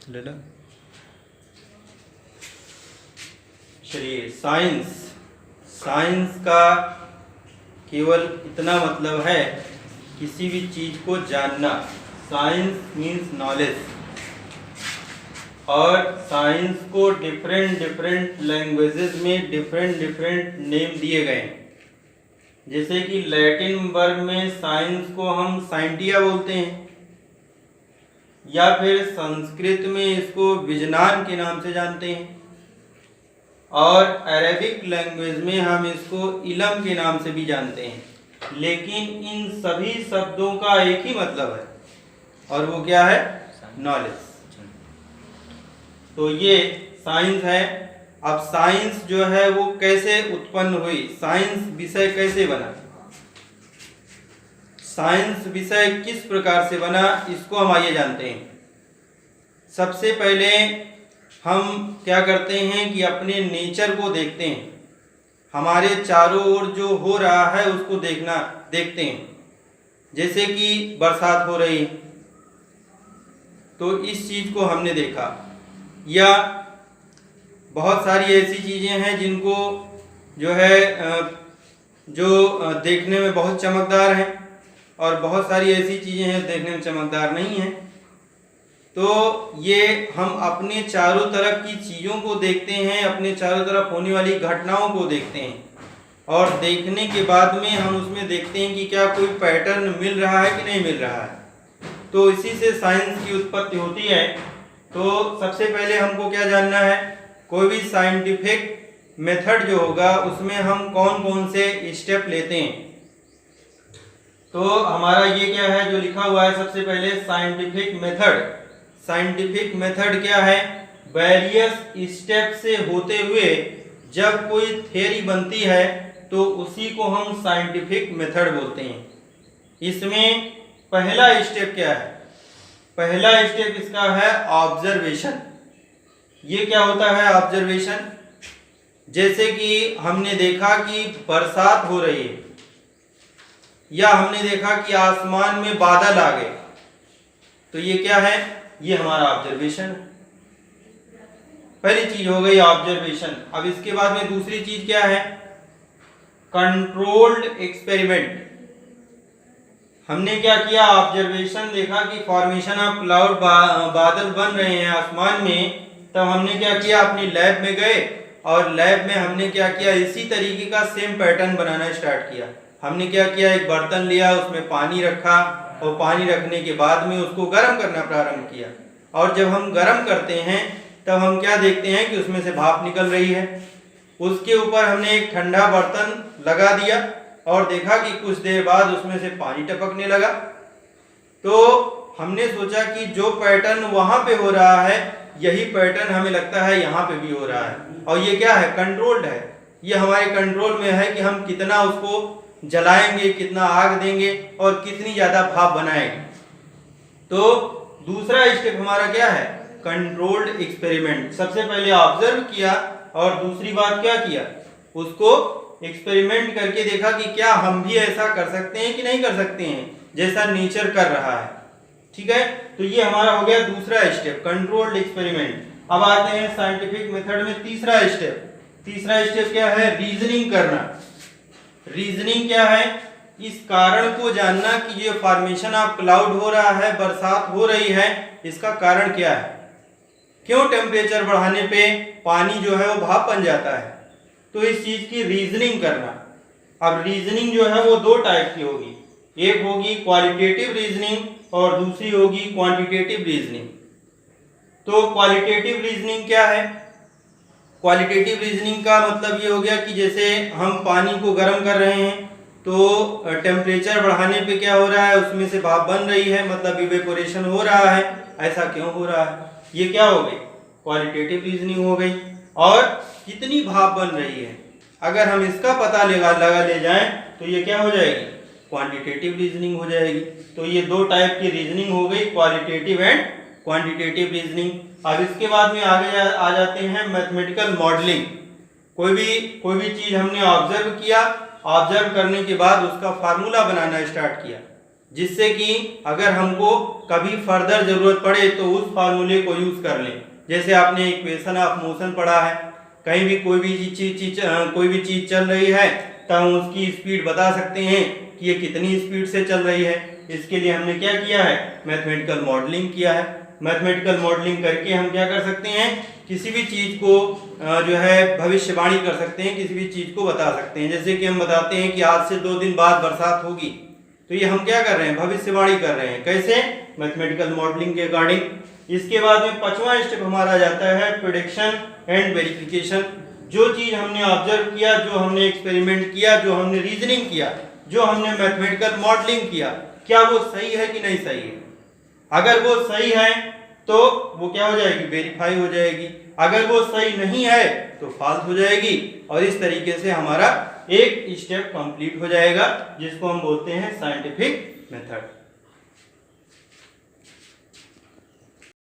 ले लो। चलिए, साइंस का केवल इतना मतलब है किसी भी चीज को जानना। Science means knowledge. और साइंस को डिफरेंट लैंग्वेजेस में डिफरेंट नेम दिए गए हैं। जैसे कि लैटिन वर्ग में साइंस को हम साइंटिया बोलते हैं, या फिर संस्कृत में इसको विज्ञान के नाम से जानते हैं, और अरेबिक लैंग्वेज में हम इसको इल्म के नाम से भी जानते हैं। लेकिन इन सभी शब्दों का एक ही मतलब है, और वो क्या है? नॉलेज। तो ये साइंस है। अब साइंस जो है वो कैसे उत्पन्न हुई, साइंस विषय कैसे बना, साइंस विषय किस प्रकार से बना, इसको हम आइए जानते हैं। सबसे पहले हम क्या करते हैं कि अपने नेचर को देखते हैं, हमारे चारों ओर जो हो रहा है उसको देखते हैं। जैसे कि बरसात हो रही, तो इस चीज को हमने देखा, या बहुत सारी ऐसी चीजें हैं जिनको जो है जो देखने में बहुत चमकदार हैं, और बहुत सारी ऐसी चीजें हैं देखने में चमकदार नहीं हैं। तो ये हम अपने चारों तरफ की चीज़ों को देखते हैं, अपने चारों तरफ होने वाली घटनाओं को देखते हैं, और देखने के बाद में हम उसमें देखते हैं कि क्या कोई पैटर्न मिल रहा है कि नहीं मिल रहा है। तो इसी से साइंस की उत्पत्ति होती है। तो सबसे पहले हमको क्या जानना है, कोई भी साइंटिफिक मेथड जो होगा उसमें हम कौन कौन से स्टेप लेते हैं। तो हमारा ये क्या है जो लिखा हुआ है, सबसे पहले साइंटिफिक मेथड। साइंटिफिक मेथड क्या है? वेरियस स्टेप से होते हुए जब कोई थ्योरी बनती है तो उसी को हम साइंटिफिक मेथड बोलते हैं। इसमें पहला स्टेप क्या है? पहला स्टेप इसका है ऑब्जर्वेशन। ये क्या होता है ऑब्जर्वेशन? जैसे कि हमने देखा कि बरसात हो रही है, या हमने देखा कि आसमान में बादल आ गए, तो ये क्या है? ये हमारा ऑब्जर्वेशन है। पहली चीज हो गई ऑब्जर्वेशन। अब इसके बाद में दूसरी चीज क्या है? Controlled experiment. हमने क्या किया? ऑब्जर्वेशन देखा कि फॉर्मेशन ऑफ क्लाउड, बादल बन रहे हैं आसमान में, तब हमने क्या किया? अपनी लैब में गए, और लैब में हमने क्या किया? इसी तरीके का सेम पैटर्न बनाना स्टार्ट किया। हमने क्या किया? एक बर्तन लिया, उसमें पानी रखा, और पानी रखने के बाद में उसको गर्म करना प्रारंभ किया। और जब हम गर्म करते हैं तब हम क्या देखते हैं कि उसमें से भाप निकल रही है। उसके ऊपर हमने एक ठंडा बर्तन लगा दिया और देखा कि कुछ देर बाद उसमें से पानी टपकने लगा। तो हमने सोचा कि जो पैटर्न वहां पे हो रहा है यही पैटर्न हमें लगता है यहाँ पे भी हो रहा है, और ये क्या है? कंट्रोल्ड है। ये हमारे कंट्रोल में है कि हम कितना उसको जलाएंगे, कितना आग देंगे, और कितनी ज्यादा भाप बनाएंगे। तो दूसरा स्टेप हमारा क्या है? Controlled experiment. सबसे पहले ऑब्जर्व किया, और दूसरी बात क्या किया? उसको एक्सपेरिमेंट करके देखा कि क्या हम भी ऐसा कर सकते हैं कि नहीं कर सकते हैं जैसा नेचर कर रहा है। ठीक है, तो ये हमारा हो गया दूसरा स्टेप, कंट्रोल्ड एक्सपेरिमेंट। अब आते हैं साइंटिफिक मेथड में तीसरा स्टेप। तीसरा स्टेप क्या है? रीजनिंग करना। रीजनिंग क्या है? इस कारण को जानना कि ये फॉर्मेशन ऑफ क्लाउड हो रहा है, बरसात हो रही है, इसका कारण क्या है? क्यों टेम्परेचर बढ़ाने पे पानी जो है वो भाप बन जाता है? तो इस चीज की रीजनिंग करना। अब रीजनिंग जो है वो दो टाइप की होगी, एक होगी क्वालिटेटिव रीजनिंग और दूसरी होगी क्वांटिटेटिव रीजनिंग। तो क्वालिटेटिव रीजनिंग क्या है? क्वालिटेटिव रीजनिंग का मतलब ये हो गया कि जैसे हम पानी को गर्म कर रहे हैं तो टेम्परेचर बढ़ाने पे क्या हो रहा है? उसमें से भाप बन रही है, मतलब इवेपोरेशन हो रहा है। ऐसा क्यों हो रहा है? ये क्या हो गई? क्वालिटेटिव रीजनिंग हो गई। और कितनी भाप बन रही है, अगर हम इसका पता लगा ले जाएं तो ये क्या हो जाएगी? क्वांटिटेटिव रीजनिंग हो जाएगी। तो ये दो टाइप की रीजनिंग हो गई, क्वालिटेटिव एंड क्वांटिटेटिव रीजनिंग। अब इसके बाद में आगे आ जाते हैं मैथमेटिकल मॉडलिंग। कोई भी चीज हमने ऑब्जर्व किया, ऑब्जर्व करने के बाद उसका फार्मूला बनाना स्टार्ट किया। जिससे कि अगर हमको कभी फर्दर जरूरत पड़े तो उस फार्मूले को यूज कर लें। जैसे आपने इक्वेशन ऑफ मोशन पढ़ा है, कहीं भी कोई भी चीज चल रही है तो हम उसकी स्पीड बता सकते हैं कि ये कितनी स्पीड से चल रही है। इसके लिए हमने क्या किया है, मैथमेटिकल मॉडलिंग किया है। मैथमेटिकल मॉडलिंग करके हम क्या कर सकते हैं, किसी भी चीज को जो है भविष्यवाणी कर सकते हैं, किसी भी चीज को बता सकते हैं। जैसे कि हम बताते हैं कि आज से 2 दिन बाद बरसात होगी, तो ये हम क्या कर रहे हैं, भविष्यवाणी कर रहे हैं। कैसे, मैथमेटिकल मॉडलिंग के अकॉर्डिंग। इसके बाद में 5वां स्टेप हमारा जाता है प्रेडिक्शन एंड वेरिफिकेशन। जो चीज हमने ऑब्जर्व किया, जो हमने एक्सपेरिमेंट किया, जो हमने रीजनिंग किया, जो हमने मैथमेटिकल मॉडलिंग किया, क्या वो सही है कि नहीं सही है। अगर वो सही है तो वो क्या हो जाएगी, वेरीफाई हो जाएगी। अगर वो सही नहीं है तो फॉल्स हो जाएगी। और इस तरीके से हमारा एक स्टेप कंप्लीट हो जाएगा, जिसको हम बोलते हैं साइंटिफिक मेथड।